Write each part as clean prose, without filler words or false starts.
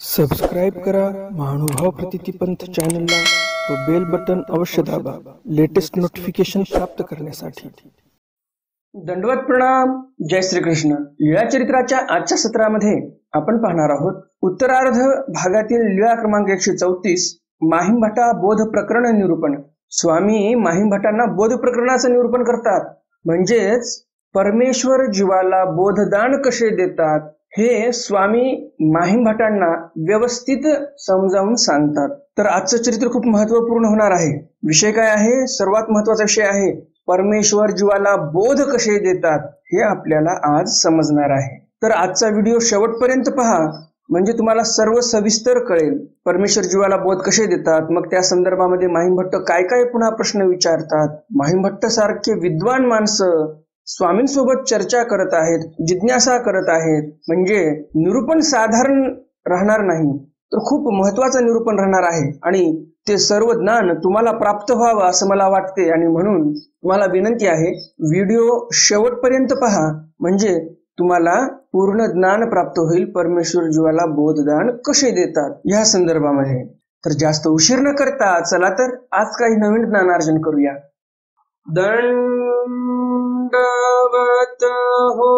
Subscribe करा महानुभाव प्रतितीपंथ चॅनलला व बेल बटन अवश्य दाबा लेटेस्ट नोटिफिकेशन प्राप्त करण्यासाठी। दंडवत प्रणाम। जय श्री कृष्ण। लीळा चरित्राच्या आजच्या सत्रामध्ये आपण पाहणार आहोत उत्तरार्ध भागातील लीळा क्रमांक 134 माहिमभट्टा बोध प्रकरण निरूपण। स्वामी माहिमभट्टांना बोध प्रकरणाचं निरूपण करतात, म्हणजेच परमेश्वर जीवाला बोधदान कसे देतात हे स्वामी माहिमभट्टांना व्यवस्थित समजावून सांगतात। तर आजचं चरित्र खूप महत्त्वपूर्ण होणार आहे। विषय काय आहे? सर्वात महत्त्वाचा विषय आहे परमेश्वर जीवाला बोध कसे देतात हे आपल्याला आज समजणार आहे। तर आजचा व्हिडिओ शेवटपर्यंत पहा, म्हणजे तुम्हाला सर्व सविस्तर कळेल परमेश्वर जीवाला बोध कसे देतात। मग त्या संदर्भामध्ये माहिमभट्ट काय काय पुन्हा प्रश्न विचारतात। माहिमभट्ट सारखे विद्वान माणसं स्वामींसोबत चर्चा करत आहेत, जिज्ञासा करत आहेत, म्हणजे निरूपण साधारण राहणार नाही तर खूप महत्त्वाचं निरूपण राहणार आहे आणि ते सर्व ज्ञान तुम्हाला प्राप्त व्हावं असं मला वाटते। आणि म्हणून तुम्हाला विनंती आहे व्हिडिओ शेवटपर्यंत पहा, म्हणजे तुम्हाला पूर्ण ज्ञान प्राप्त होईल परमेश्वर जीवाला बोधदान कसे देतात या संदर्भामध्ये। तर जास्त उशीर न करता चला तर आज काही नवीन ज्ञानार्जन करूया। दंडवत हो।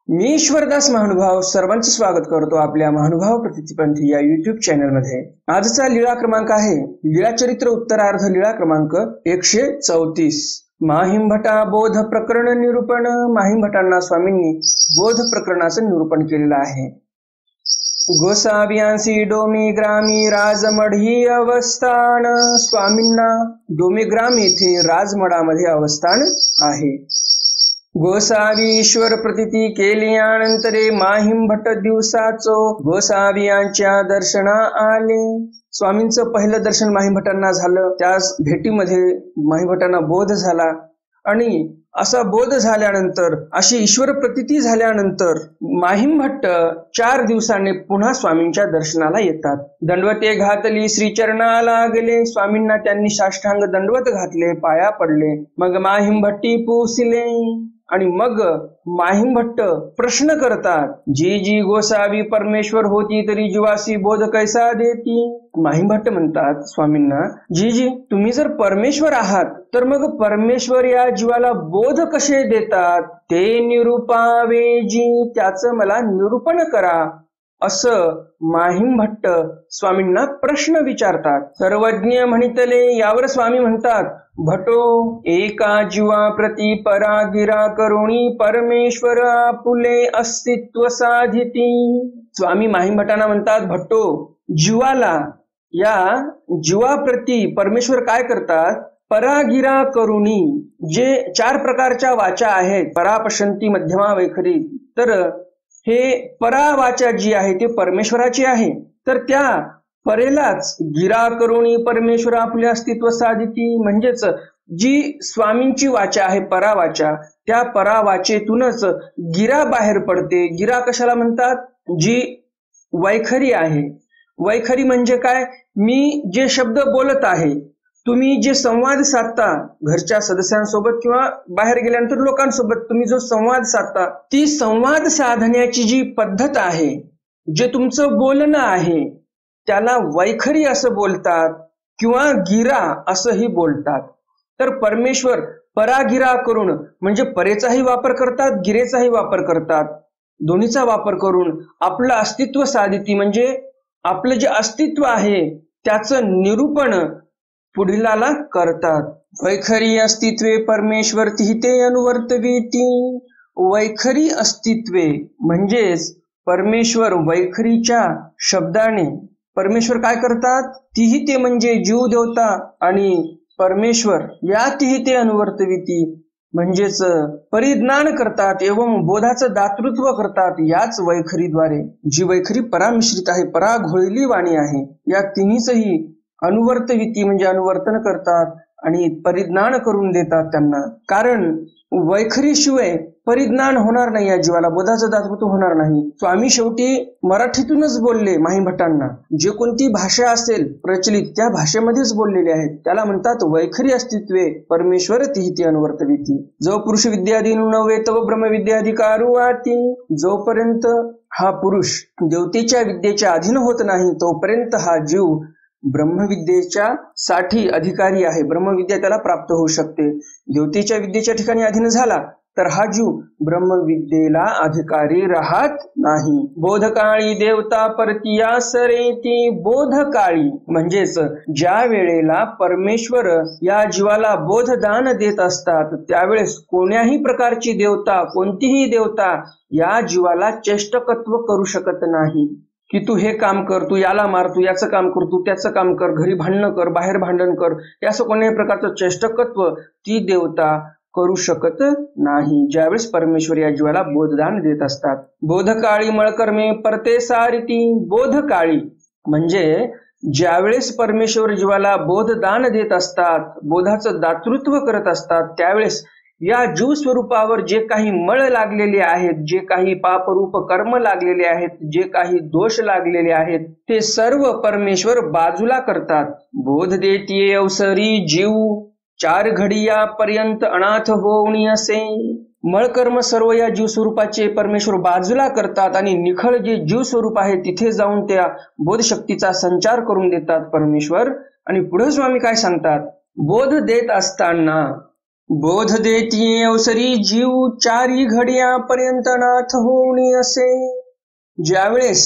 मी ईश्वरदास महानुभाव सर्वांचे स्वागत करतो आपल्या महानुभाव प्रतितीपंथी या युट्यूब चॅनल मध्ये। आजचा लीळा क्रमांक आहे लीळा चरित्र उत्तरार्ध लीळा क्रमांक 134 माहिमभट्टा बोध प्रकरण निरूपण। माहिमभट्टांना स्वामींनी बोध प्रकरणाचं निरूपण केलेलं आहे। गोसावियांसी डोमीग्रामी राजमढी अवस्थान। स्वामींना डोमीग्राम येथे राजमढामध्ये अवस्थान आहे। गोसावी ईश्वर प्रतीती केल्यानंतरे माहिमभट्ट दिवसाचो गोसावियांच्या दर्शना आले। स्वामींचं पहिलं दर्शन माहिमभट्टांना झालं, त्याच भेटीमध्ये माहिमभट्टांना बोध झाला आणि असा बोध झाल्यानंतर अशी ईश्वर प्रतीती झाल्यानंतर माहिमभट्ट 4 दिवसांनी पुन्हा स्वामींच्या दर्शनाला येतात। दंडवते घातली श्रीचरणाला गेले। स्वामींना त्यांनी साष्टांग दंडवत घातले, पाया पडले। मग माहिमभट्टी पुसिले आणि मग माहिमभट्ट प्रश्न करतात, जी जी गोसावी परमेश्वर होती तरी जीवासी बोध कैसा देती। माहिमभट्ट म्हणतात स्वामींना, जी जी तुम्ही जर परमेश्वर आहात तर मग परमेश्वर या जीवाला बोध कसे देतात ते निरूपावे जी, त्याचं मला निरूपण करा असं माहिमभट्ट स्वामींना प्रश्न विचारतात। सर्वज्ञ म्हणितले यावर स्वामी म्हणतात, भटो एका जीवा प्रति परागिरा करुणी परमेश्वर आपुले अस्तित्व साधिती। स्वामी माहिमभट्टांना म्हणतात, भट्टो जीवाला या जीवाप्रती परमेश्वर काय करतात? परागिरा करुणी, जे 4 प्रकारच्या वाचा आहेत, परा पशंती मध्यमा वैखरी, तर हे परा वाचा जी आहे ते परमेश्वराची आहे। तर त्या परेलाच गिरा करुणी परमेश्वर आपले अस्तित्व साधिती, म्हणजेच जी स्वामींची वाचा आहे परा वाचा, त्या परा वाचेतूनच गिरा बाहेर पडते। गिरा कशाला म्हणतात? जी वैखरी आहे। वैखरी म्हणजे काय? मी जे शब्द बोलत आहे, तुम्ही जे संवाद साधता घरच्या सदस्यांसोबत किंवा बाहेर गेल्यानंतर लोकांसोबत तुम्ही जो संवाद साधता, ती संवाद साधण्याची जी पद्धत आहे, जे तुमचं बोलणं आहे त्याला वैखरी असं बोलतात किंवा गिरा असंही बोलतात। तर परमेश्वर परागिरा करून म्हणजे परेचाही वापर करतात, गिरेचाही वापर करतात, दोन्हीचा वापर करून आपलं अस्तित्व साधिती, म्हणजे आपलं जे अस्तित्व आहे त्याचं निरूपण पुढीलाला करतात। वैखरी अस्तित्वे परमेश्वर तिहिते अनुवर्तवीती। वैखरी अस्तित्वे म्हणजेच परमेश्वर वैखरीच्या शब्दाने परमेश्वर काय करतात? तिहिते म्हणजे जीव देवता आणि परमेश्वर या तिहिते अनुवर्तवीती म्हणजेच परिज्ञान करतात एवं बोधाचं दातृत्व करतात याच वैखरीद्वारे। जी वैखरी परामिश्रित आहे, परा घोळली वाणी आहे, या तिन्हीचही अनुवर्तविती म्हणजे अनुवर्तन करतात आणि परिज्ञान करून देतात त्यांना। कारण वैखरीशिवाय परिज्ञान होणार नाही, या जीवाला बोधाचं दातृत्व होणार नाही. स्वामी शेवटी मराठीतूनच बोलले माही भट्टांना. जे कोणती भाषा असेल प्रचलित त्या भाषेमध्येच बोललेले आहेत. त्याला म्हणतात वैखरी अस्तित्वे परमेश्वर तिहिती अनुवर्तविती. जो पुरुष विद्यादी नव्हे तव ब्रह्मविद्याधिकारू आती. जोपर्यंत हा पुरुष देवतेच्या विद्येच्या अधीन होत नाही तोपर्यंत हा जीव ब्रह्मविद्येच्या साठी अधिकारी आहे. ब्रह्मविद्या त्याला प्राप्त होऊ शकते. देवतेच्या विद्येच्या ठिकाणी अधीन झाला तर हा जीव ब्रह्मविद्येला अधिकारी राहत नाही. बोधकाळी देवता परतीया सरेती. बोधकाळी म्हणजेच ज्या वेळेला परमेश्वर या जीवाला बोधदान देत असतात त्यावेळेस कोण्याही प्रकारची देवता, कोणतीही देवता या जीवाला चेष्टकत्व करू शकत नाही की तू हे काम कर, तू याला मार, तू याचं काम कर, तू त्याचं काम कर, घरी भांडणं कर, बाहेर भांडण कर, असं कोणत्याही प्रकारचं चेष्टकत्व ती देवता करू शकत नाही ज्यावेळेस परमेश्वर या जीवाला बोधदान देत असतात. बोधकाळी मळकर्मे परते सारिती. बोधकाळी म्हणजे ज्यावेळेस परमेश्वर जीवाला बोधदान देत असतात, बोधाचं दातृत्व करत असतात त्यावेळेस या जीव स्वरूपावर जे काही मळ लागलेले आहेत, जे काही पापरूप कर्म लागलेले आहेत, जे काही दोष लागलेले आहेत ते सर्व परमेश्वर बाजूला करतात. बोध देतीये अवसरी जीव. 4 घडिया पर्यंत अनाथ होऊनी असे. मळकर्म सर्व या जीव स्वरूपाचे परमेश्वर बाजूला करतात आणि निखळ जे जीव स्वरूप आहे तिथे जाऊन त्या बोधशक्तीचा संचार करून देतात परमेश्वर. आणि पुढे स्वामी काय सांगतात, बोध देत असताना बोध देती अवसरी जीव 4 घडिया पर्यंत अनाथ होऊनी असे. ज्यावेळेस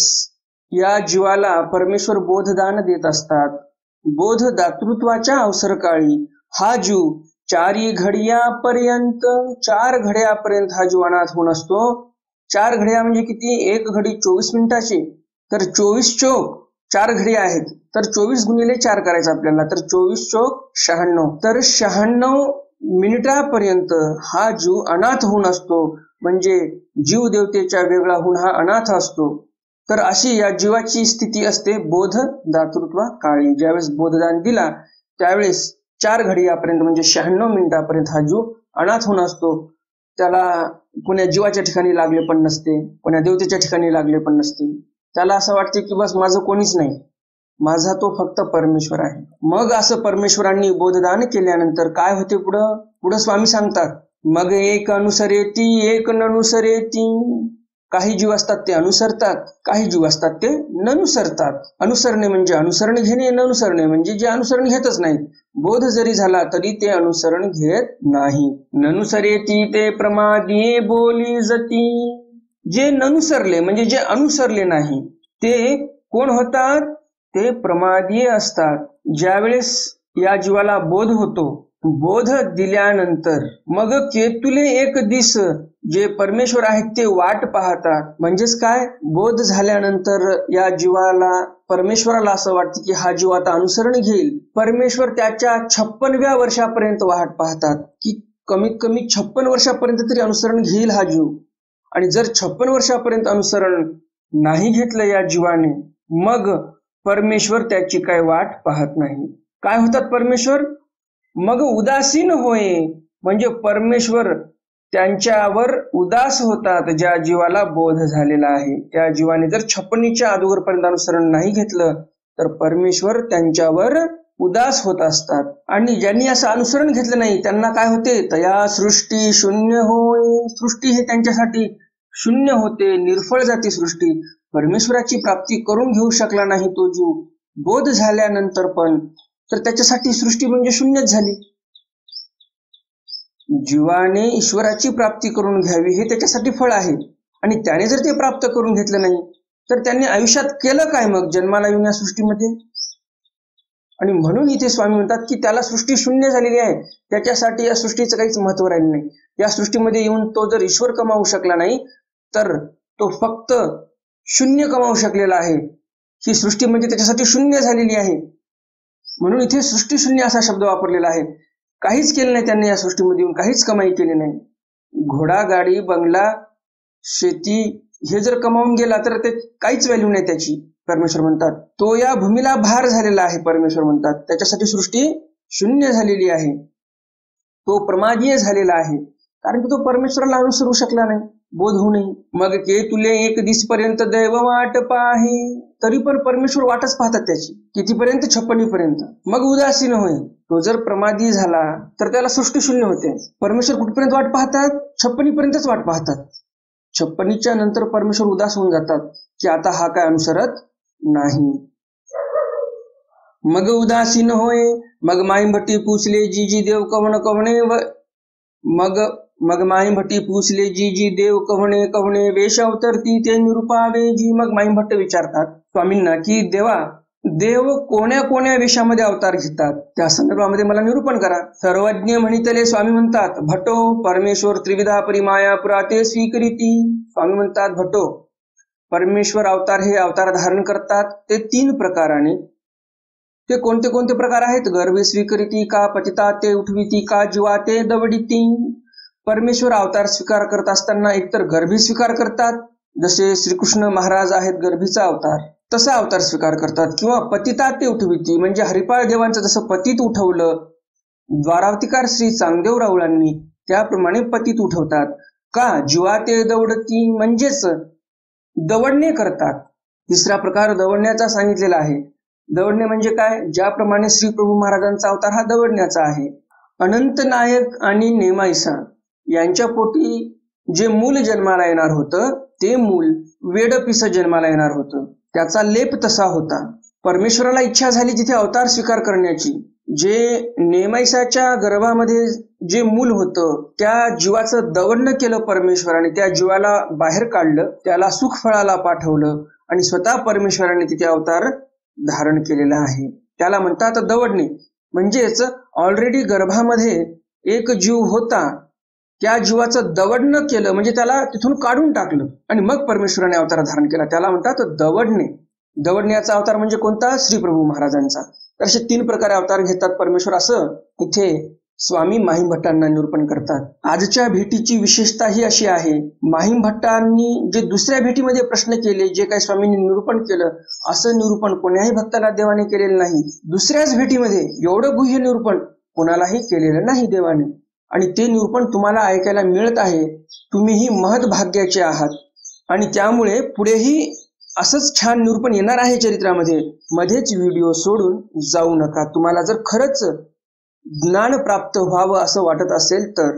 या जीवाला परमेश्वर बोधदान देत असतात, बोध दातृत्वाच्या अवसर काळी हा जीव 4 घडियापर्यंत 4 घड्यापर्यंत हा जीव अनाथ होऊन असतो. 4 घड्या म्हणजे किती? 1 घडी 24 मिनिटाची. तर 24 चोक 4 घडी आहेत तर 24 गुणिले 4 करायचं आपल्याला, तर 24 चोक 96. तर 96 मिनिटापर्यंत हा जीव अनाथ होऊन असतो. म्हणजे जीव देवतेच्या वेगळा होऊन हा अनाथ असतो. तर अशी या जीवाची स्थिती असते बोध दातृत्वा काळी. ज्यावेळेस बोधदान दिला त्यावेळेस 4 घडियापर्यंत म्हणजे 96 मिनिटापर्यंत हा जीव अनाथ होऊन असतो. त्याला कोण्या जीवाच्या ठिकाणी लागले पण नसते, कोण्या देवतेच्या ठिकाणी लागले पण नसते. त्याला असं वाटते की बस माझं कोणीच नाही, माझा तो फक्त परमेश्वर आहे. मग असं परमेश्वरांनी बोधदान केल्यानंतर काय होते पुढं स्वामी सांगतात, मग एक अनुसरेती एक ननुसरेती. काही जीव असतात ते अनुसरतात, काही जीव असतात ते ननुसरतात. अनुसरणे म्हणजे अनुसरण घेणे, ननुसरणे म्हणजे जे अनुसरण घेतच नाहीत. बोध जरी झाला तरी ते अनुसरण घेत नाही. ननुसरेती ते प्रमादी बोली जती. जे ननुसरले म्हणजे जे अनुसरले नाही ते कोण होतात? ते प्रमादी असतात. ज्यावेळेस या जीवाला बोध होतो, बोध दिल्यानंतर मग केतुले एक दिस जे परमेश्वर आहेत ते वाट पाहतात. म्हणजेच काय? बोध झाल्यानंतर या जीवाला परमेश्वराला असं वाटतं की हा जीव आता अनुसरण घेईल. परमेश्वर त्याच्या 56व्या वर्षापर्यंत वाट पाहतात की कमीत कमी 56 वर्षापर्यंत तरी अनुसरण घेईल हा जीव. आणि जर 56 वर्षापर्यंत अनुसरण नाही घेतलं या जीवाने मग परमेश्वर त्याची काय वाट पाहत नाही. काय होतात परमेश्वर? मग उदासीन होय म्हणजे परमेश्वर त्यांच्यावर उदास होतात. ज्या जीवाला बोध झालेला आहे त्या जीवाने जर 56च्या अगोदरपर्यंत अनुसरण नाही घेतलं तर परमेश्वर त्यांच्यावर उदास होत असतात. आणि ज्यांनी असं अनुसरण घेतलं नाही त्यांना काय होते? तया सृष्टी शून्य होय. सृष्टी हे त्यांच्यासाठी शून्य होते, निर्फळ जाते सृष्टी. परमेश्वराची प्राप्ती करून घेऊ शकला नाही तो जीव बोध झाल्यानंतर पण, तर त्याच्यासाठी सृष्टी म्हणजे शून्यच झाली. जीवाने ईश्वराची प्राप्ती करून घ्यावी हे त्याच्यासाठी फळ आहे. आणि त्याने जर ते प्राप्त करून घेतलं नाही तर त्यांनी आयुष्यात केलं काय मग जन्माला येऊन या सृष्टीमध्ये? आणि म्हणून इथे स्वामी म्हणतात की त्याला सृष्टी शून्य झालेली आहे, त्याच्यासाठी या सृष्टीचं काहीच महत्व राहिलं नाही. या सृष्टीमध्ये येऊन तो जर ईश्वर कमावू शकला नाही तर तो फक्त शून्य कमावू शकलेला आहे. ही सृष्टी म्हणजे त्याच्यासाठी शून्य झालेली आहे. म्हणून इथे सृष्टी शून्य असा शब्द वापरलेला आहे. काहीच केलं नाही त्यांनी या सृष्टीमध्ये येऊन, काहीच कमाई केली नाही. घोडा, गाडी, बंगला, शेती हे जर कमावून गेला तर ते काहीच व्हॅल्यू नाही त्याची. परमेश्वर म्हणतात तो या भूमीला भार झालेला आहे. परमेश्वर म्हणतात त्याच्यासाठी सृष्टी शून्य झालेली आहे, तो प्रमादीय झालेला आहे. कारण की तो परमेश्वराला अनुसरू शकला नाही, बोध होऊ नये. मग के तुले एक दिसपर्यंत दैव वाट पाहे, तरी पण परमेश्वर वाटच पाहतात त्याची, कितीपर्यंत? 56 पर्यंत. मग उदासीन होय, तो जर प्रमादी झाला तर त्याला सृष्टी शून्य होते. परमेश्वर कुठपर्यंत वाट पाहतात? 56 पर्यंतच वाट पाहतात. 56च्या नंतर परमेश्वर उदास होऊन जातात की आता हा काय अनुसरत नाही. मग उदासीन होय, मग माई भट्टी पूछले जी जी देव कवण कवणे मग माई भट्टी पूछले जी जी देव कवणे कवणे वेश अवतरती ते निरूपावे जी. मग माई भट्ट विचारतात स्वामींना की देव कोण्या कोण्या वेशामध्ये अवतार घेतात, त्या संदर्भामध्ये मला निरूपण करा. सर्वज्ञ म्हणितले स्वामी म्हणतात, भटो परमेश्वर त्रिविधा परिमाया पुराते स्वीकरिती. स्वामी म्हणतात, भटो परमेश्वर अवतार हे अवतार धारण करतात ते 3 प्रकाराने. ते कोणते कोणते प्रकार आहेत? गर्भे स्वीकरिती का, पतिता ते उठविती का, जीवा ते दवडिती. परमेश्वर अवतार स्वीकार करत असताना एकतर गर्भी स्वीकार करतात, जसे श्रीकृष्ण महाराज आहेत गर्भीचा अवतार, तसा अवतार स्वीकार करतात. किंवा पतिता ते उठविती म्हणजे हरिपाळ देवांचं जसं पतित उठवलं द्वारावतीकार श्री चांगदेव राऊळांनी, त्याप्रमाणे पतित उठवतात. का, जीवा ते दवडती म्हणजेच दवडणे करतात. 3रा प्रकार दवडण्याचा सांगितलेला आहे. दवडणे म्हणजे काय? ज्याप्रमाणे श्री प्रभू महाराजांचा अवतार हा दवडण्याचा आहे. अनंत नायक आणि नेमाईसा यांच्या पोटी जे मूल जन्माला येणार होतं ते मूल वेडपिस जन्माला येणार होतं, त्याचा लेप तसा होता. परमेश्वराला इच्छा झाली तिथे अवतार स्वीकार करण्याची. जे नेमाईसाच्या गर्भामध्ये जे मूल होतं त्या जीवाचं दवडणं केलं परमेश्वराने, त्या जीवाला बाहेर काढलं, त्याला सुख फळाला पाठवलं आणि स्वतः परमेश्वराने तिथे अवतार धारण केलेला आहे. त्याला म्हणतात दवडणे. म्हणजेच ऑलरेडी गर्भामध्ये एक जीव होता, त्या जीवाचं दवडणं केलं म्हणजे त्याला तिथून काढून टाकलं आणि मग परमेश्वराने अवतार धारण केला, त्याला म्हणतात दवडणे. दवडण्याचा अवतार म्हणजे कोणता? श्री प्रभू महाराजांचा. तर असे 3 प्रकारे अवतार घेतात परमेश्वर, असं इथे स्वामी माहीम भट्टांना निरूपण करतात. आजच्या भेटीची विशेषता ही अशी आहे, माहीम भट्टांनी जे दुसऱ्या भेटीमध्ये प्रश्न केले, जे काही स्वामींनी निरूपण केलं, असं निरूपण कोण्याही भक्ताला देवाने केलेलं नाही. दुसऱ्याच भेटीमध्ये एवढं गुह्य निरूपण कोणालाही केलेलं नाही देवाने, आणि ते निरूपण तुम्हाला ऐकायला मिळत आहे. तुम्हीही महत्भाग्याचे आहात आणि त्यामुळे पुढेही असंच छान निरूपण येणार आहे चरित्रामध्ये. मध्येच व्हिडिओ सोडून जाऊ नका. तुम्हाला जर खरंच ज्ञान प्राप्त व्हावं असं वाटत असेल तर.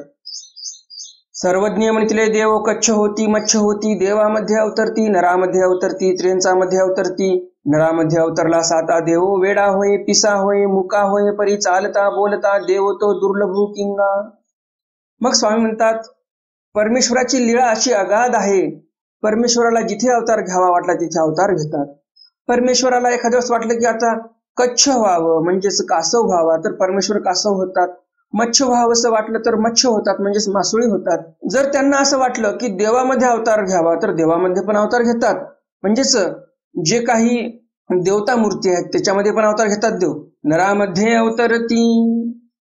सर्वज्ञ म्हणितले देव कच्छ होती मच्छ होती, देवामध्ये अवतरती नरामध्ये अवतरती, त्र्यंचामध्ये अवतरती. नरामध्ये अवतरला साता देव, वेडा होय पिसा होय मुका होय परी चालता बोलता, देव तो दुर्लभ किंगा. मग स्वामी म्हणतात परमेश्वराची लीळा अशी अगाध आहे. परमेश्वराला जिथे अवतार घ्यावा वाटला तिथे अवतार घेतात. परमेश्वराला एखाद्या वेळेस वाटलं की आता कच्छ व्हावं म्हणजेच कासव व्हावा तर परमेश्वर कासव होतात, मच्छ व्हावं असं वाटलं तर मच्छ होतात म्हणजेच मासोळी होतात. जर त्यांना असं वाटलं की देवामध्ये अवतार घ्यावा तर देवामध्ये पण अवतार घेतात. म्हणजेच जे काही देवता मूर्ती आहेत त्याच्यामध्ये पण अवतार घेतात देव. नरामध्ये अवतरती,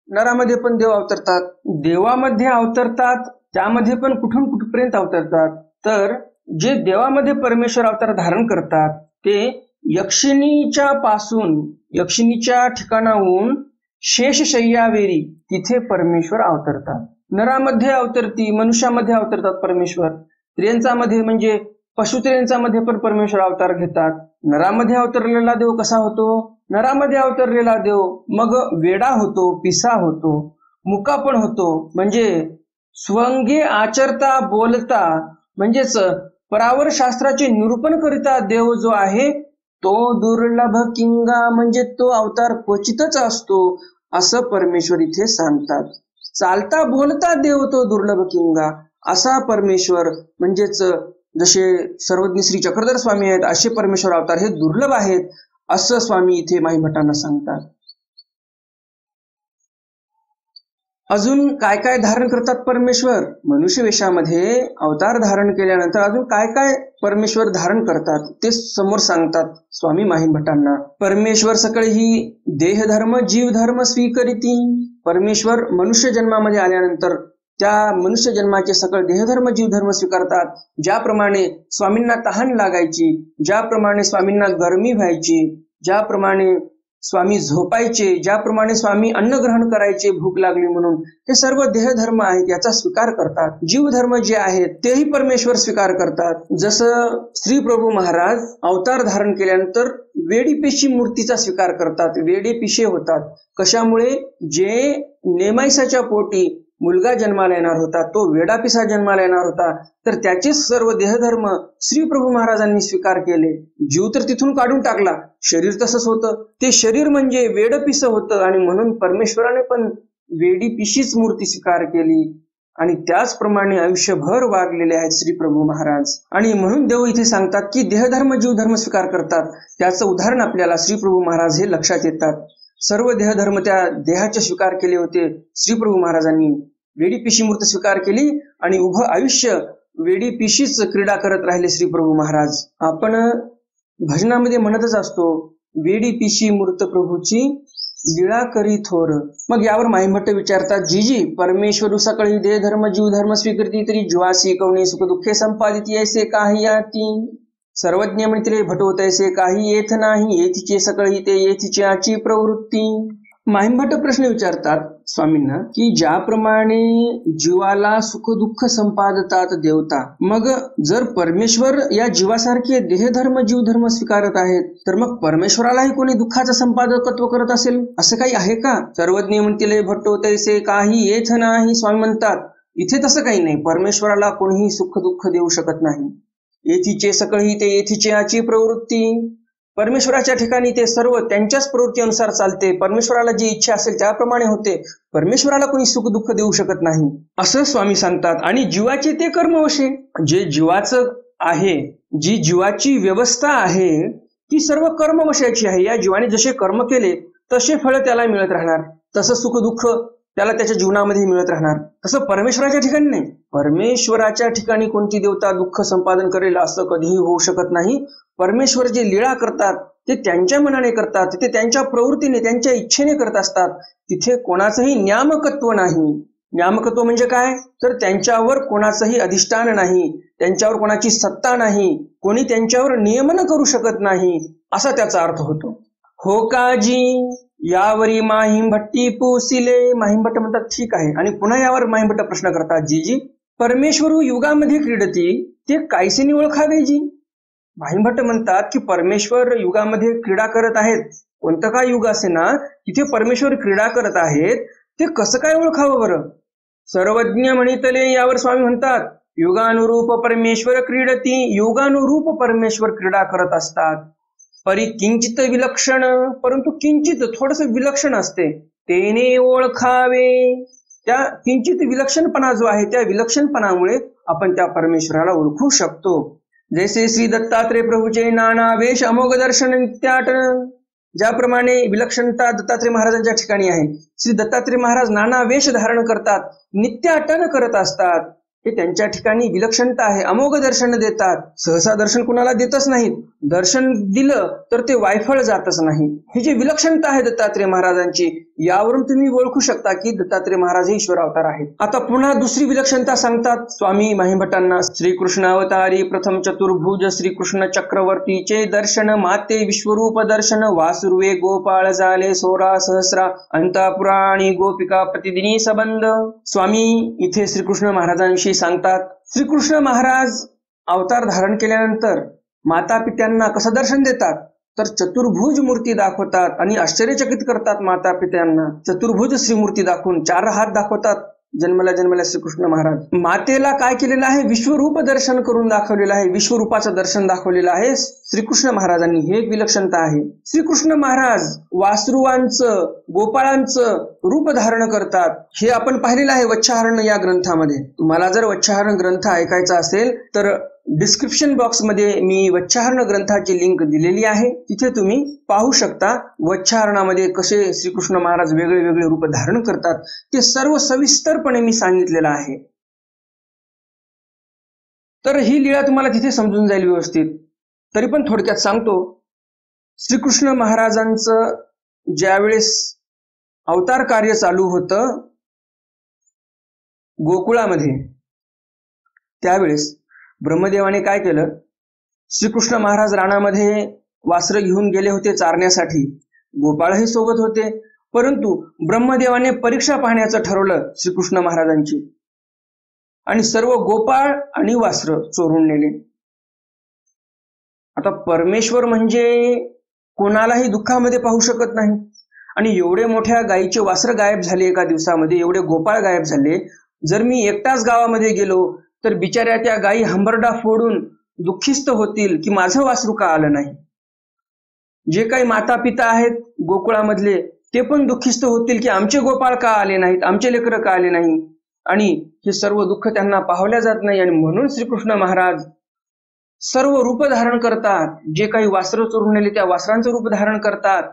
नरामध्ये पण देव अवतरतात. देवामध्ये अवतरतात त्यामध्ये पण कुठून कुठपर्यंत अवतरतात तर जे देवामध्ये परमेश्वर अवतार धारण करतात ते यक्षिणीच्या ठिकाणाहून शेषशय्यावेरी तिथे परमेश्वर अवतरतात. नरामध्ये अवतरती, मनुष्यामध्ये अवतरतात परमेश्वर. त्र्यंचामध्ये म्हणजे पशुत्र्यंचामध्ये पण परमेश्वर अवतार घेतात. नरामध्ये अवतरलेला देव कसा होतो? नरामध्ये अवतरलेला देव मग वेडा होतो, पिसा होतो, मुका पण होतो, म्हणजे स्वंगे आचरता बोलता म्हणजेच परावर शास्त्राचे निरूपण करिता देव जो आहे तो दुर्लभ किंगा म्हणजे तो अवतार क्वचितच असतो असं परमेश्वर इथे सांगतात. चालता बोलता देव तो दुर्लभ किंगा असा परमेश्वर, म्हणजेच जसे सर्वज्ञ श्री चक्रधर स्वामी आहेत असे परमेश्वर अवतार हे दुर्लभ आहेत असं स्वामी इथे माहीम भट्टांना सांगतात. अजून काय काय धारण करतात परमेश्वर? मनुष्य वेशामध्ये अवतार धारण केल्यानंतर अजून काय काय परमेश्वर धारण करतात ते समोर सांगतात स्वामी माहीम भट्टांना. परमेश्वर सकळ ही देहधर्म जीवधर्म स्वीकरिती. परमेश्वर मनुष्य जन्मामध्ये आल्यानंतर त्या मनुष्य जन्माचे सकळ देहधर्म जीवधर्म स्वीकारतात. ज्याप्रमाणे स्वामींना तहान लागायची, ज्याप्रमाणे स्वामींना गरमी व्हायची, ज्याप्रमाणे स्वामी झोपायचे, ज्याप्रमाणे स्वामी अन्न ग्रहण करायचे भूक लागली म्हणून, हे सर्व देहधर्म आहेत, याचा स्वीकार करतात. जीवधर्म जे आहेत तेही परमेश्वर स्वीकार करतात. जसं श्री प्रभू महाराज अवतार धारण केल्यानंतर वेडीपिशी मूर्तीचा स्वीकार करतात, वेडीपिशे होतात. कशामुळे? जे नेमाईसाच्या पोटी मुलगा जन्माला येणार होता, तो वेडापिसा जन्माला येणार होता, तर त्याचे सर्व देहधर्म श्री प्रभू महाराजांनी स्वीकार केले. जीव तर तिथून काढून टाकला, शरीर तसंच होतं. ते शरीर म्हणजे वेडपिस होतं आणि म्हणून परमेश्वराने पण वेडीपिशीच मूर्ती स्वीकार केली आणि त्याचप्रमाणे आयुष्यभर वागलेले आहेत श्री प्रभू महाराज. आणि म्हणून देव इथे सांगतात की देहधर्म जीवधर्म स्वीकार करतात. त्याचं उदाहरण आपल्याला श्री प्रभू महाराज हे लक्षात येतात. सर्व देहधर्म त्या देहाचे स्वीकार केले होते श्री प्रभू महाराजांनी. वेडीपिशी मूर्त स्वीकार केली आणि उभं आयुष्य वेडीपिशीच क्रीडा करत राहिले श्री प्रभू महाराज. आपण भजनामध्ये म्हणतच असतो, वेडीपिशी मूर्त प्रभूची लीळा करी थोर. मग यावर माईभट्ट विचारतात, जीजी परमेश्वरू सकळी देहधर्म जीवधर्म स्वीकृती तरी जीवासी कवणी सुख दुःखे संपादित ऐसे काही याती. सर्वज्ञ म्हणतील भटवत ऐसे काही येथ नाही, येथीचे सकळी ते येथीचे आची प्रवृत्ती. माईभट्ट प्रश्न विचारतात स्वामींना की ज्याप्रमाणे जीवाला सुख दुःख संपादतात देवता, मग जर परमेश्वर या जीवासारखे देहधर्म जीवधर्म स्वीकारत आहेत, तर मग परमेश्वरालाही कोणी दुःखाचं संपादकत्व करत असेल, असं काही आहे का? सर्वज्ञ म्हणतील भटवत ऐसे काही येथ नाही. स्वामी म्हणतात इथे तसं काही नाही, परमेश्वराला कोणीही सुख दुःख देऊ शकत नाही. येथीचे सकळी ते येथीचे आची प्रवृत्ती. परमेश्वराच्या ठिकाणी ते सर्व त्यांच्याच प्रवृत्तीनुसार चालते. परमेश्वराला जी इच्छा असेल त्याप्रमाणे होते. परमेश्वराला कोणी सुख दुःख देऊ शकत नाही असं स्वामी सांगतात. आणि जीवाचे ते कर्मवशे, जे जीवाचं आहे, जी जीवाची व्यवस्था आहे ती सर्व कर्मवशाची आहे. या जीवाने जसे कर्म केले तसे फळ त्याला मिळत राहणार, तसं सुख दुःख त्याला त्याच्या जीवनामध्ये मिळत राहणार. तसं परमेश्वराच्या ठिकाणी नाही. परमेश्वराच्या ठिकाणी कोणती देवता दुःख संपादन करेल असं कधीही होऊ शकत नाही. परमेश्वर जे लीळा करतात ते त्यांच्या मनाने करतात, ते त्यांच्या प्रवृत्तीने त्यांच्या इच्छेने करत असतात. तिथे कोणाचंही नियामकत्व नाही. नियामकत्व म्हणजे काय? तर त्यांच्यावर कोणाचंही अधिष्ठान नाही, त्यांच्यावर कोणाची सत्ता नाही, कोणी त्यांच्यावर नियमन करू शकत नाही, असा त्याचा अर्थ होतो. हो काजी यावरी माहिमभट्टी पुसिले. माहिमभट्ट म्हणतात ठीक आहे. आणि पुन्हा यावर माहिमभट्ट प्रश्न करतात, जीजी परमेश्वरू युगामध्ये क्रीडती ते कायसेनी ओळखावे जी? माहिमभट्ट म्हणतात की परमेश्वर युगामध्ये क्रीडा करत आहेत, कोणतं काय युग असे ना, तिथे परमेश्वर क्रीडा करत आहेत, ते कसं काय ओळखावं बरं? सर्वज्ञ म्हणितले. यावर स्वामी म्हणतात युगानुरूप परमेश्वर क्रीडती. युगानुरूप परमेश्वर क्रीडा करत असतात. परी किंचित विलक्षण, परंतु किंचित थोडस विलक्षण असते, तेने ओळखावे. त्या किंचित विलक्षणपणा जो आहे त्या विलक्षणपणामुळे आपण त्या परमेश्वराला ओळखू शकतो. जैसे श्री दत्तात्रय प्रभूचे नाना वेश अमोघ दर्शन नित्याटन. ज्याप्रमाणे विलक्षणता दत्तात्रय महाराजांच्या ठिकाणी आहे, श्री दत्तात्रय महाराज नाना वेश धारण करतात, नित्याटन करत असतात, हे त्यांच्या ठिकाणी विलक्षणता आहे. अमोघ दर्शन देतात. सहसा दर्शन कुणाला देतच नाहीत, दर्शन दिलं तर ते वायफळ जातच नाही. ही जी विलक्षणता आहे दत्तात्रय महाराजांची, यावरून तुम्ही ओळखू शकता की दत्तात्रय महाराज हे ईश्वर अवतार आहेत. आता पुन्हा दुसरी विलक्षणता सांगतात स्वामी माहिमभट्टांना. श्रीकृष्ण अवतारी प्रथम चतुर्भुज श्रीकृष्ण चक्रवर्तीचे दर्शन, माते विश्वरूप दर्शन, वासुर्वे गोपाळ झाले 16 सहस्रा, अंतपुराणी गोपिका प्रतिदिनी संबंध. स्वामी इथे श्रीकृष्ण महाराजांविषयी सांगतात. श्रीकृष्ण महाराज अवतार धारण केल्यानंतर माता पित्यांना कसं दर्शन देतात, तर चतुर्भुज मूर्ती दाखवतात आणि आश्चर्यचकित करतात माता पित्यांना. चतुर्भुज श्रीमूर्ती दाखवून 4 हात दाखवतात जन्मला जन्मला श्रीकृष्ण महाराज. मातेला काय केलेलं आहे? विश्वरूप दर्शन करून दाखवलेलं आहे, विश्वरूपाचं दर्शन दाखवलेलं आहे श्रीकृष्ण महाराजांनी. हे एक विलक्षणता आहे. श्रीकृष्ण महाराज वासरुवांचं गोपाळांचं रूप धारण करतात. हे आपण पाहिलेलं आहे वच्छाहरण या ग्रंथामध्ये. तुम्हाला जर वच्छाहरण ग्रंथ ऐकायचा असेल तर डिस्क्रिप्शन बॉक्स मध्ये मी वच्छाहरण ग्रंथाची लिंक दिलेली आहे, तिथे तुम्ही पाहू शकता वच्छाहरणामध्ये कसे श्रीकृष्ण महाराज वेगळे वेगळे रूप धारण करतात. ते सर्व सविस्तरपणे मी सांगितलेलं आहे. तर ही लीळा तुम्हाला तिथे समजून जाईल व्यवस्थित. तरी पण थोडक्यात सांगतो. श्रीकृष्ण महाराजांचं ज्यावेळेस अवतार कार्य चालू होतं गोकुळामध्ये, त्यावेळेस ब्रह्मदेवाने काय केलं, श्रीकृष्ण महाराज रानामध्ये वासरं घेऊन गेले होते चारण्यासाठी गोपाळही सोबत होते, परंतु ब्रह्मदेवाने परीक्षा पाहण्याचं ठरवलं श्रीकृष्ण महाराजांची आणि सर्व गोपाळ आणि वासर चोरून नेले. आता परमेश्वर म्हणजे कोणालाही दुःखामध्ये पाहू शकत नाही आणि एवढे मोठ्या गायीचे वासर गायब झाले एका दिवसामध्ये, एवढे गोपाळ गायब झाले. जर मी एकटाच गावामध्ये गेलो तर बिचाऱ्या त्या गायी हंबरडा फोडून दुःखिस्त होतील की माझं वासरू का आलं नाही. जे काही माता पिता आहेत गोकुळामधले ते पण दुःखिस्त होतील की आमचे गोपाळ का आले नाहीत, आमचे लेकरं का आले नाही. आणि हे सर्व दुःख त्यांना पाहवल्या जात नाही आणि म्हणून श्रीकृष्ण महाराज सर्व रूप धारण करतात. जे काही वासरं चोरून नेले त्या वासरांचं रूप धारण करतात,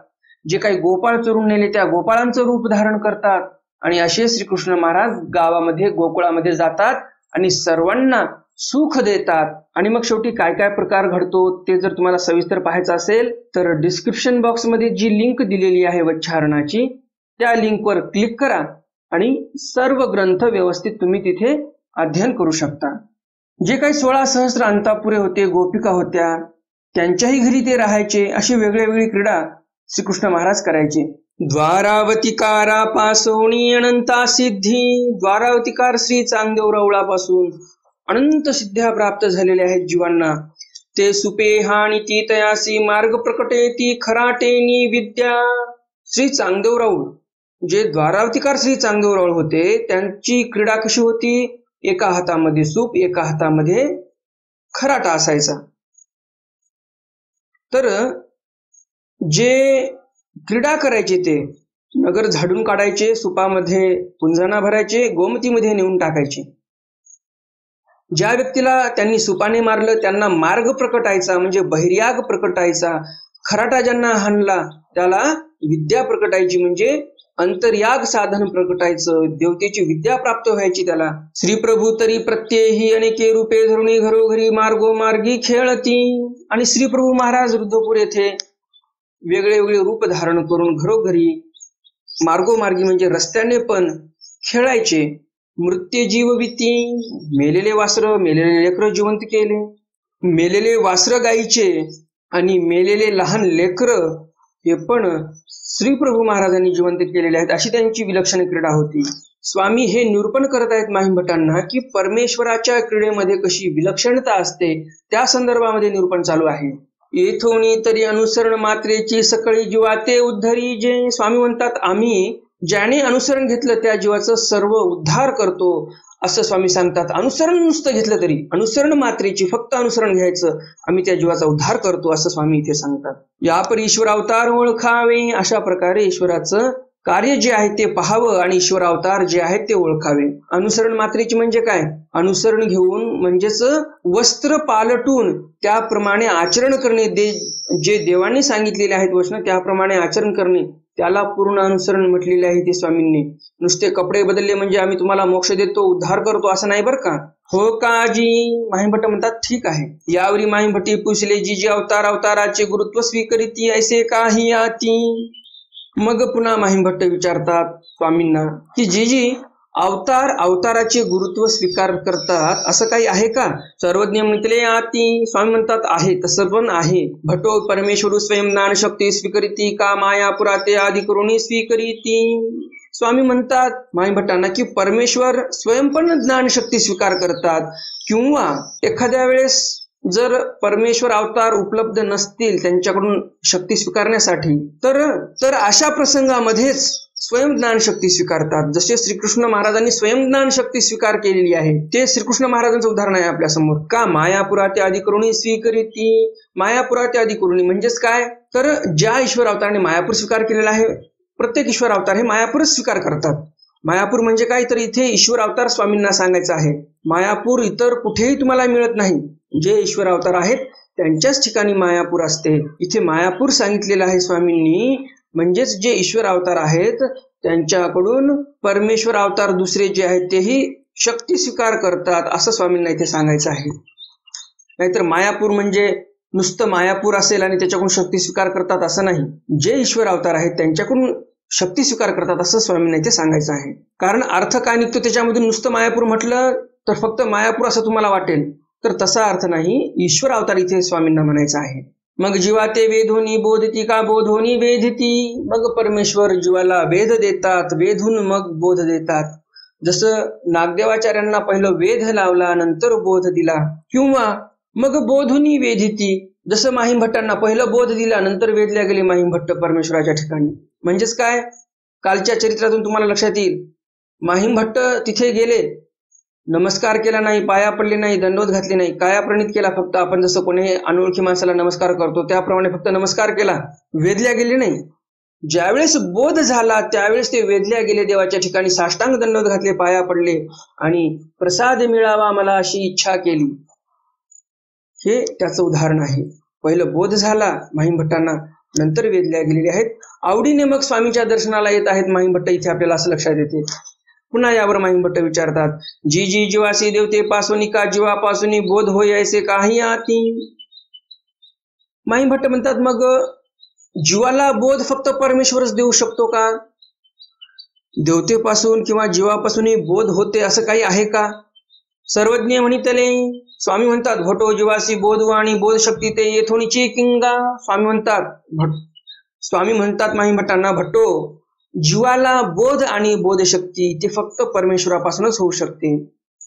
जे काही गोपाळ चोरून नेले त्या गोपाळांचं रूप धारण करतात आणि असे श्रीकृष्ण महाराज गावामध्ये गोकुळामध्ये जातात आणि सर्वांना सुख देतात. आणि मग शेवटी काय काय प्रकार घडतो ते जर तुम्हाला सविस्तर पाहायचं असेल तर डिस्क्रिप्शन बॉक्समध्ये जी लिंक दिलेली आहे वच्छारणाची त्या लिंकवर क्लिक करा आणि सर्व ग्रंथ व्यवस्थित तुम्ही तिथे अध्ययन करू शकता. जे काही 16 सहस्र अंतापुरे होते, गोपिका होत्या, त्यांच्याही घरी ते राहायचे. अशी वेगळी क्रीडा श्रीकृष्ण महाराज करायचे. द्वारावतिकारा पासोणी अनंता सिद्धी. द्वारावतिकार श्री चांगदेव रावळापासून अनंत सिद्ध्या प्राप्त झालेल्या आहेत जीवांना. ते सुपेहानी ती तयासी मार्ग प्रकटे ती खराटेनी विद्या. श्री चांगदेव राऊळ जे द्वारावतिकार श्री चांगदेव राऊळ होते त्यांची क्रीडा कशी होती? एका हातामध्ये सूप, एका हातामध्ये खराटा असायचा. तर जे क्रीडा करायचे ते नगर झाडून काढायचे, सुपामध्ये पुंजना भरायचे, गोमतीमध्ये नेऊन टाकायचे. ज्या व्यक्तीला त्यांनी सुपाने मारलं त्यांना मार्ग प्रकटायचा म्हणजे बहिर्याग प्रकटायचा. खराटा ज्यांना हाणला त्याला विद्या प्रकटायची म्हणजे अंतर्याग साधन प्रकटायचं, देवतेची विद्या प्राप्त व्हायची त्याला. श्री प्रभू तरी प्रत्येही अनेके रूपे धरुणी घरोघरी मार्गो मार्गी खेळती. आणि श्री प्रभू महाराज रुद्रपूर येथे वेगळे रूप धारण करून घरोघरी मार्गोमार्गी म्हणजे रस्त्याने पण खेळायचे. मृत्यू जीवविती. मेलेले वासर, मेलेले लेकर जिवंत केले. मेलेले वासर गायीचे आणि मेलेले लहान लेकर हे पण श्री प्रभू महाराजांनी जिवंत केलेले आहेत. अशी त्यांची विलक्षण क्रीडा होती. स्वामी हे निरूपण करत आहेत माहीमभटांना की परमेश्वराच्या क्रीडेमध्ये कशी विलक्षणता असते त्या संदर्भामध्ये निरूपण चालू आहे. येथोनी तरी अनुसरण मात्रेची सकळी जीवा ते उद्धरी. जे स्वामी म्हणतात आम्ही ज्याने अनुसरण घेतलं त्या जीवाचं सर्व उद्धार करतो असं स्वामी सांगतात. अनुसरण नुसतं घेतलं तरी, अनुसरण मात्रेची फक्त अनुसरण घ्यायचं, आम्ही त्या जीवाचा उद्धार करतो असं स्वामी इथे सांगतात. यापर ईश्वर अवतार ओळखावे. अशा प्रकारे ईश्वराचं कार्य जे आहे ते पाहावं आणि ईश्वर अवतार जे आहेत ते ओळखावे. अनुसरण मात्रेची म्हणजे काय? अनुसरण घेऊन म्हणजेच वस्त्र पालटून त्याप्रमाणे आचरण करणे. जे देवांनी सांगितलेले आहेत वचन त्याप्रमाणे आचरण करणे त्याला पूर्ण अनुसरण म्हटलेले आहे ते स्वामींनी. नुसते कपडे बदलले म्हणजे आम्ही तुम्हाला मोक्ष देतो, उद्धार करतो असं नाही बरं का. हो काजी. माहीभट्ट म्हणतात ठीक आहे. यावरी माहीभट्टी पुसले जी जी अवताराचे गुरुत्व स्वीकरिती ऐसे काही आती. मग पुन्हा माहीभट्ट विचारतात स्वामींना की जी अवताराचे गुरुत्व स्वीकार करतात असं काही आहे का? सर्वज्ञ म्हटले आती. स्वामी म्हणतात आहे, तसं पण आहे. भटो परमेश्वर स्वयं ज्ञान शक्ती स्वीकरिती का मायापुरा ते आदि करुणी स्वीकरिती. स्वामी म्हणतात माहीभट्टांना की परमेश्वर स्वयं पण ज्ञान शक्ती स्वीकार करतात किंवा एखाद्या वेळेस जर परमेश्वर अवतार उपलब्ध नसतील त्यांच्याकडून शक्ती स्वीकारण्यासाठी तर अशा प्रसंगामध्येच स्वयं ज्ञान शक्ती स्वीकारतात. जसे श्रीकृष्ण महाराजांनी स्वयं ज्ञान शक्ती स्वीकार केलेली आहे ते श्रीकृष्ण महाराजांचं उदाहरण आहे आपल्या समोर. का मायापुरा ते आदि करुणी स्वीकरिती. मायापुरा ते आदि करुणी म्हणजेच काय? तर ज्या ईश्वर अवताराने मायापूर स्वीकार केलेला आहे, प्रत्येक ईश्वर अवतार हे मायापूरच स्वीकार करतात. मायापूर म्हणजे काय? तर इथे ईश्वर अवतार स्वामींना सांगायचं आहे. मायापूर इतर कुठेही तुम्हाला मिळत नाही. जे ईश्वर अवतार आहेत त्यांच्याच ठिकाणी मायापूर असते. इथे मायापूर सांगितलेलं आहे स्वामींनी म्हणजेच जे ईश्वर अवतार आहेत त्यांच्याकडून परमेश्वर अवतार दुसरे जे आहेत तेही शक्ती स्वीकार करतात असं स्वामींना इथे सांगायचं आहे. नाहीतर मायापूर म्हणजे नुसतं मायापूर असेल आणि त्याच्याकडून शक्ती स्वीकार करतात असं नाही. जे ईश्वर अवतार आहेत त्यांच्याकडून शक्ती स्वीकार करतात असं स्वामींना इथे सांगायचं आहे. कारण अर्थ काय निघतो त्याच्यामधून? नुसतं मायापूर म्हटलं तर फक्त मायापूर असं तुम्हाला वाटेल, तर तसा अर्थ नाही. ईश्वर अवतार इथे स्वामींना म्हणायचा आहे. मग जीवा ते वेधुनी बोधती का बोधोनी वेधती, मग परमेश्वर जीवाला वेध देतात, वेधून मग बोध देतात. जसं नागदेवाचार्यांना पहिलं वेध लावला नंतर बोध दिला, किंवा मग बोधुनी वेधिती, जसं माहीमभट्टांना पहिलं बोध दिला नंतर वेधल्या गेले माहीमभट्ट परमेश्वराच्या ठिकाणी. म्हणजेच काय, कालच्या चरित्रातून तुम्हाला लक्षात येईल, माहीमभट्ट तिथे गेले, नमस्कार केला नाही, पाया पडले नाही, दंडवत घातले नाही, काया प्रणित केला फक्त. आपण जसं कोणी अनोळखी माणसाला नमस्कार करतो त्याप्रमाणे फक्त नमस्कार केला, वेधल्या गेले नाही. ज्यावेळेस बोध झाला त्यावेळेस ते वेधल्या गेले देवाच्या ठिकाणी, साष्टांग दंडवत घातले, पाया पडले आणि प्रसाद मिळावा मला अशी इच्छा केली. हे त्याचं उदाहरण आहे. पहिलं बोध झाला माहीमभट्टांना, नंतर वेधल्या गेलेले आहेत. आवडीने मग स्वामीच्या दर्शनाला येत आहेत माहीमभट्ट. इथे आपल्याला असं लक्षात येते. पुन्हा यावर माहीमभट्ट विचारतात, जी जी जीवासी देवते पासोनी का जीवापासून बोध होय ऐसे काही आती. माहीमभट्ट म्हणतात, मग जीवाला बोध फक्त परमेश्वरच देऊ शकतो का? देवतेपासून किंवा जीवापासून बोध होते असं काही आहे का? सर्वज्ञ म्हणितले. स्वामी म्हणतात, भटो जीवासी बोध आणि बोध शक्ती ते येथोनीची किंगा. स्वामी म्हणतात माहीमभट्टांना, भट्टो जीवाला बोध आणि बोधशक्ती ते फक्त परमेश्वरापासूनच होऊ शकते.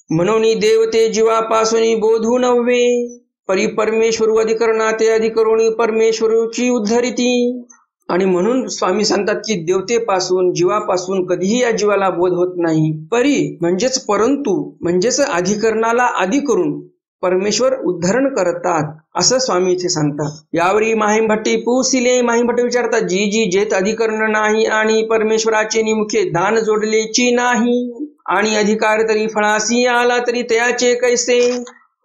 म्हणून देवते जीवापासून बोधू नव्हे, परी परमेश्वर अधिकरणा ते अधिकरोणी परमेश्वरूची उद्धरिती. आणि म्हणून स्वामी सांगतात की देवतेपासून जीवापासून कधीही या जीवाला बोध होत नाही. परी म्हणजेच परंतु म्हणजेच अधिकरणाला आधी करून परमेश्वर उद्धरण करतात असं स्वामी इथे सांगतात. यावरी माहीमभट्टी पुसिले. माहीमभट्ट विचारतात, जी जी जेत अधिकरण नाही आणि परमेश्वराचे निमुखे दान जोडलेची नाही, आणि अधिकार तरी फळासी आला तरी तयाचे कैसे.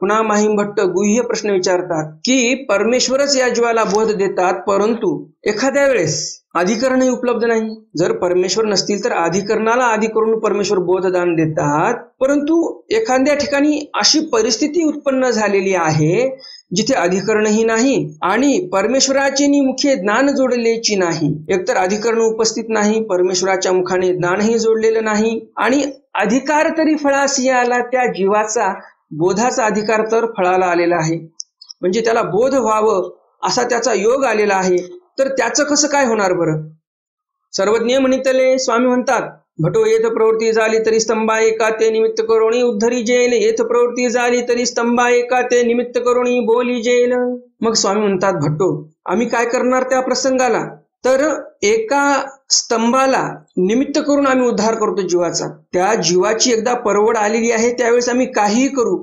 पुन्हा माहीमभट्ट गुह्य प्रश्न विचारतात की परमेश्वरच या जीवाला बोध देतात, परंतु एखाद्या वेळेस अधिकरणही उपलब्ध नाही. जर परमेश्वर नसतील तर अधिकरणाला आधी करून परमेश्वर बोधदान देतात, परंतु एखाद्या ठिकाणी अशी परिस्थिती उत्पन्न झालेली आहे जिथे अधिकरणही नाही आणि परमेश्वराचे मुखे ज्ञान जोडलेची नाही. एकतर अधिकरण उपस्थित नाही, परमेश्वराच्या मुखाने ज्ञानही जोडलेलं नाही, आणि अधिकार तरी फळासी आला, त्या जीवाचा बोधाचा अधिकार तर फळाला आलेला आहे. म्हणजे त्याला बोध व्हावं असा त्याचा योग आलेला आहे. तर त्याचं कसं काय होणार बरं? सर्वज्ञ म्हणितले. स्वामी म्हणतात, भटो येथ प्रवृत्ती झाली तरी स्तंभा एका ते निमित्त करोणी उद्धरी जेल. येथ प्रवृत्ती झाली तरी स्तंभा एका ते निमित्त करोणी बोली जेल. मग स्वामी म्हणतात, भट्टो आम्ही काय करणार त्या प्रसंगाला? तर एका स्तंभाला निमित्त करून आम्ही उद्धार करतो जीवाचा. त्या जीवाची एकदा परवड आलेली आहे त्यावेळेस आम्ही काहीही करू,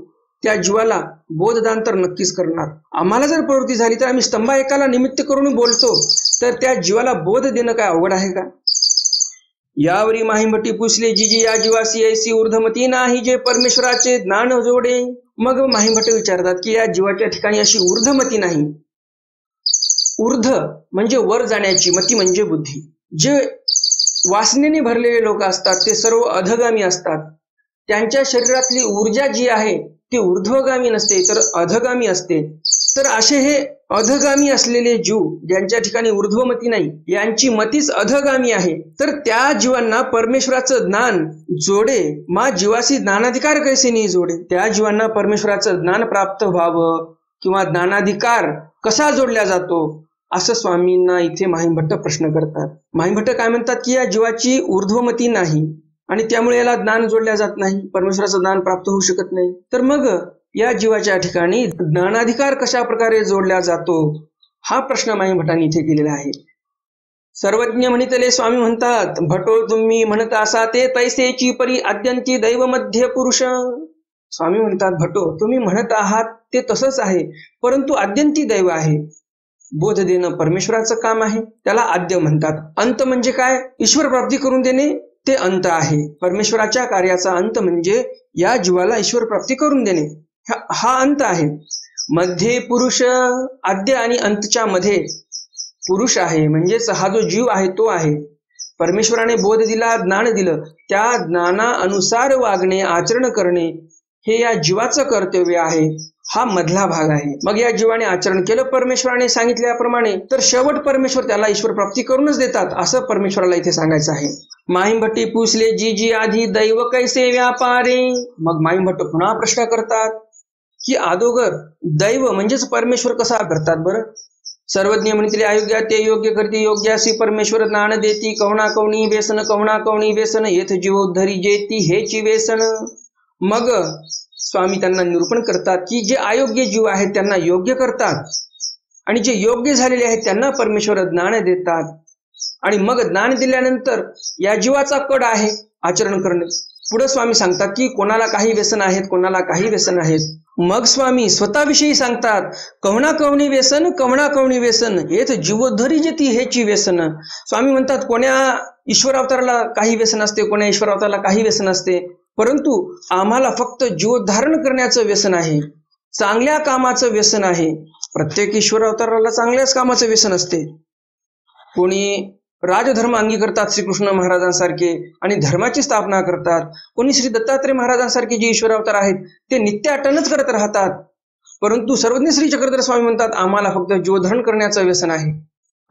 त्या जीवाला बोधदान तर नक्कीच करणार. आम्हाला जर प्रवृत्ती झाली तर आम्ही स्तंभा एकाला निमित्त करून बोलतो, तर त्या जीवाला बोध देणं काय अवघड आहे का? यावरी माहीमभट्टी पुसले, जी जी या जीवासी ऐसी ऊर्ध्वमती नाही जे परमेश्वराचे ज्ञान जोडे. मग माहीमभट्ट विचारतात की या जीवाच्या ठिकाणी अशी ऊर्ध्वमती नाही. ऊर्ध म्हणजे वर जाण्याची, मती म्हणजे बुद्धी. जे वासनेने भरलेले लोक असतात ते सर्व अधगामी असतात. त्यांच्या शरीरातली ऊर्जा जी आहे ती ऊर्ध्वगामी नसते तर अधगामी असते. तर असे हे अधगामी असलेले जीव ज्यांच्या ठिकाणी ऊर्ध्वमती नाही, यांची मतीच अधगामी आहे, तर त्या जीवांना परमेश्वराचं ज्ञान जोडे. मा जीवासी ज्ञानाधिकार कैसे नाही जोडे. त्या जीवांना परमेश्वराचं ज्ञान प्राप्त व्हावं किंवा ज्ञानाधिकार कसा जोडला जातो असं स्वामींना इथे माहीमभट्ट प्रश्न करतात. माहीमभट्ट काय म्हणतात की या जीवाची ऊर्ध्वमती नाही आणि त्यामुळे याला ज्ञान जोडल्या जात नाही, परमेश्वराचं ज्ञान प्राप्त होऊ शकत नाही. तर मग या जीवाच्या ठिकाणी ज्ञानाधिकार कशा प्रकारे जोडला जातो हा प्रश्न माहीमभट्टांनी इथे केलेला आहे. सर्वज्ञ म्हणितले. स्वामी म्हणतात, भटो तुम्ही म्हणत असा ते तैसेची परी अद्यंती दैव मध्य पुरुष. स्वामी म्हणतात, भटो तुम्ही म्हणत आहात ते तसंच आहे, परंतु अद्यंती दैव आहे. बोध देणं परमेश्वराचं काम आहे, त्याला आद्य म्हणतात. अंत म्हणजे काय? ईश्वर प्राप्ती करून देणे ते अंत आहे. परमेश्वराच्या कार्याचा अंत म्हणजे या जीवाला ईश्वर प्राप्ती करून देणे, हा अंत आहे. मध्ये पुरुष, आद्य आणि अंतच्या मध्ये पुरुष आहे, म्हणजेच हा जो जीव आहे तो आहे. परमेश्वराने बोध दिला, ज्ञान दिलं, त्या ज्ञानानुसार वागणे, आचरण करणे हे या जीवाचं कर्तव्य आहे. हा मधला भाग आहे. मग या जीवाने आचरण केलं परमेश्वराने सांगितल्याप्रमाणे, तर शेवट परमेश्वर त्याला ईश्वर प्राप्ती करूनच देतात असं परमेश्वराला इथे सांगायचं आहे. माहीमभट्टी पुसले, जी जी आधी दैव कैसे व्यापारे. मग माहीमभट्ट पुन्हा प्रश्न करतात की अगोदर दैव म्हणजेच परमेश्वर कसा करतात बरं? सर्वज्ञ म्हणितले अयोग्य ते योग्य करते योग्यासी परमेश्वर ज्ञान देती कवणा कवणी व्यसन येथ जीवोद्धरी जेती हेची व्यसन. मग स्वामी त्यांना निरूपण करतात की जे अयोग्य जीव आहेत त्यांना योग्य करतात आणि जे योग्य झालेले आहेत त्यांना परमेश्वर ज्ञान देतात. आणि मग ज्ञान दिल्यानंतर या जीवाचा कड आहे आचरण करणे. पुढे स्वामी सांगतात की कोणाला काही व्यसन आहेत, कोणाला काही व्यसन आहेत. मग स्वामी स्वतःविषयी सांगतात कवणा कवणी व्यसन हेच जीवोद्धरी जेती हेची व्यसन. स्वामी म्हणतात कोण्या ईश्वर अवताराला काही व्यसन असते, कोण्या ईश्वर अवताराला काही व्यसन असते, परंतु आम्हाला फक्त जीवोद्धारण करण्याचं व्यसन आहे, चांगल्या कामाचं व्यसन आहे. प्रत्येक ईश्वर अवताराला चांगल्याच कामाचं व्यसन असते. कोणी राजधर्म अंगीकारतात श्रीकृष्ण महाराजांसारखे आणि धर्माची स्थापना करतात. कोणी श्री दत्तात्रय महाराजांसारखे जे ईश्वर अवतार आहेत ते नित्य अटनच करत राहतात. परंतु सर्वज्ञ श्री चक्रधर स्वामी म्हणतात आम्हाला फक्त जीवधारण करण्याचं व्यसन आहे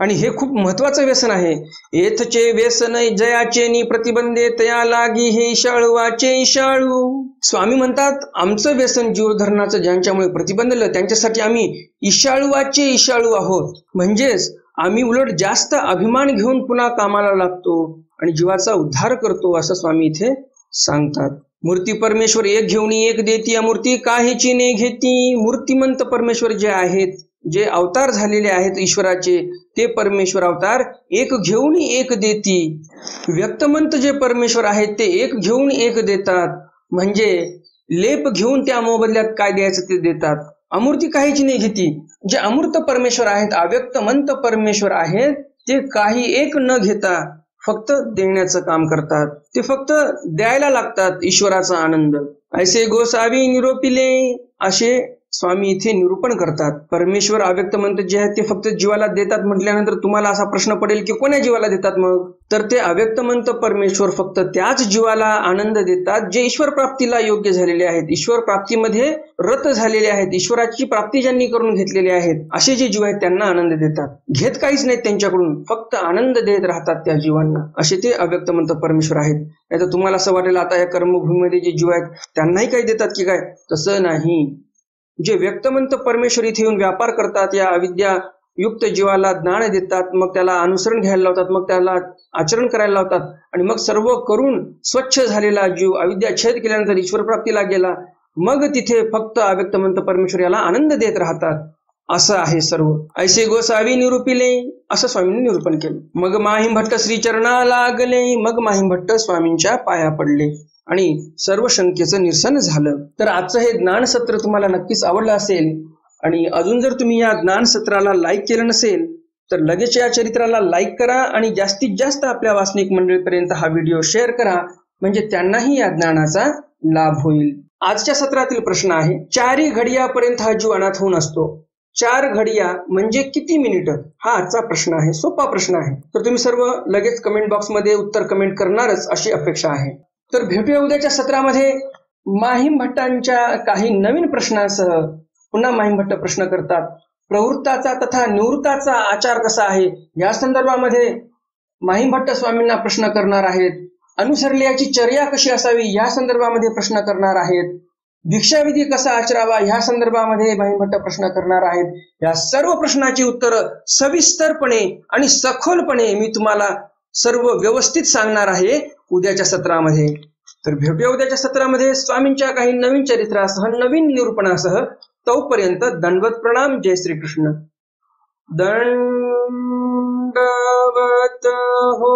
आणि हे खूप महत्वाचं व्यसन आहे. येथचे व्यसन जयाचे नि प्रतिबंधे तया लागी हे ईशाळूवाचे ईशाळू. स्वामी म्हणतात आमचं व्यसन जीवधरणाचं ज्यांच्यामुळे प्रतिबंधलं त्यांच्यासाठी आम्ही ईशाळूवाचे ईशाळू आहोत. म्हणजेच आम्ही उलट जास्त अभिमान घेऊन पुन्हा कामाला लागतो आणि जीवाचा उद्धार करतो असं स्वामी इथे सांगतात. मूर्ती परमेश्वर एक घेऊन एक देती अमूर्ती काहीची ने घेती. मूर्तिमंत परमेश्वर जे आहेत, जे अवतार झालेले आहेत ईश्वराचे, ते परमेश्वर अवतार एक घेऊन एक देती. व्यक्तमंत जे परमेश्वर आहेत ते एक घेऊन एक देतात, म्हणजे लेप घेऊन त्या मोबदल्यात काय द्यायचं ते देतात. अमूर्ती काहीची नाही घेती. जे अमूर्त परमेश्वर आहेत, अव्यक्तमंत परमेश्वर आहेत, ते काही एक न घेता फक्त देण्याचं काम करतात. ते फक्त द्यायला लागतात ईश्वराचा आनंद. ऐसे गोसावी निरोपिले असे स्वामी इथे निरूपण करतात. परमेश्वर अव्यक्तमंत जे आहेत ते फक्त जीवाला देतात म्हटल्यानंतर तुम्हाला असा प्रश्न पडेल की कोण्या जीवाला देतात मग? तर ते अव्यक्तमंत परमेश्वर फक्त त्याच जीवाला आनंद देतात जे ईश्वर प्राप्तीला योग्य झालेले आहेत, ईश्वर प्राप्तीमध्ये रत झालेले आहेत, ईश्वराची प्राप्ती ज्यांनी करून घेतलेली आहेत, असे जे जीव आहेत त्यांना आनंद देतात. घेत काहीच नाहीत त्यांच्याकडून, फक्त आनंद देत राहतात त्या जीवांना. असे ते अव्यक्तमंत परमेश्वर आहेत. नाही तर तुम्हाला असं वाटेल आता या कर्मभूमीमध्ये जे जीव आहेत त्यांनाही काही देतात की काय? तसं नाही. जे व्यक्तमंत परमेश्वर इथे येऊन व्यापार करतात, या अविद्या युक्त जीवाला ज्ञान देतात, मग त्याला अनुसरण घ्यायला लावतात, मग त्याला आचरण करायला लावतात आणि मग सर्व करून स्वच्छ झालेला जीव अविद्या छेद केल्यानंतर ईश्वर प्राप्तीला गेला, मग तिथे फक्त अव्यक्तमंत परमेश्वर याला आनंद देत राहतात. असं आहे सर्व. ऐसे गोसावी निरूपिले असं स्वामींनी निरूपण केलं. मग माहिम भट्ट श्रीचरणा लागले. मग माहिम भट्ट स्वामींच्या पाया पडले आणि सर्व शंकेचं निरसन झालं. तर आजचं हे ज्ञान सत्र तुम्हाला नक्कीच आवडलं असेल आणि अजून जर तुम्ही या ज्ञान सत्राला लाईक केलं नसेल तर लगेच या चरित्राला लाईक करा आणि जास्तीत जास्त आपल्या वासनिक मंडळीपर्यंत हा व्हिडिओ शेअर करा, म्हणजे त्यांनाही या ज्ञानाचा लाभ होईल. आजच्या सत्रातील प्रश्न आहे, 4 घडियापर्यंत हा जीव अनाथ होऊन असतो. 4 घडिया म्हणजे किती मिनिटं? हा आजचा प्रश्न आहे. सोपा प्रश्न आहे. तर तुम्ही सर्व लगेच कमेंट बॉक्समध्ये उत्तर कमेंट करणारच अशी अपेक्षा आहे. तर भेटूया उद्याच्या सत्रामध्ये माहिम भट्टांच्या काही नवीन प्रश्नांसह. पुन्हा माहिम भट्ट प्रश्न करतात. प्रवृत्ताचा तथा निवृत्ताचा आचार कसा आहे या संदर्भामध्ये माहिम भट्ट स्वामींना प्रश्न करणार आहेत. अनुसरल्याची चर्या कशी असावी या संदर्भामध्ये प्रश्न करणार आहेत. दीक्षाविधी कसा आचरावा ह्या संदर्भामध्ये माहिम भट्ट प्रश्न करणार आहेत. या सर्व प्रश्नाची उत्तरं सविस्तरपणे आणि सखोलपणे मी तुम्हाला सर्व व्यवस्थित सांगणार आहे उद्याच्या सत्रामध्ये. तर भेटूया उद्याच्या सत्रामध्ये स्वामींच्या काही नवीन चरित्रासह, नवीन निरूपणासह. तोपर्यंत दंडवत प्रणाम. जय श्रीकृष्ण. दंडवत हो.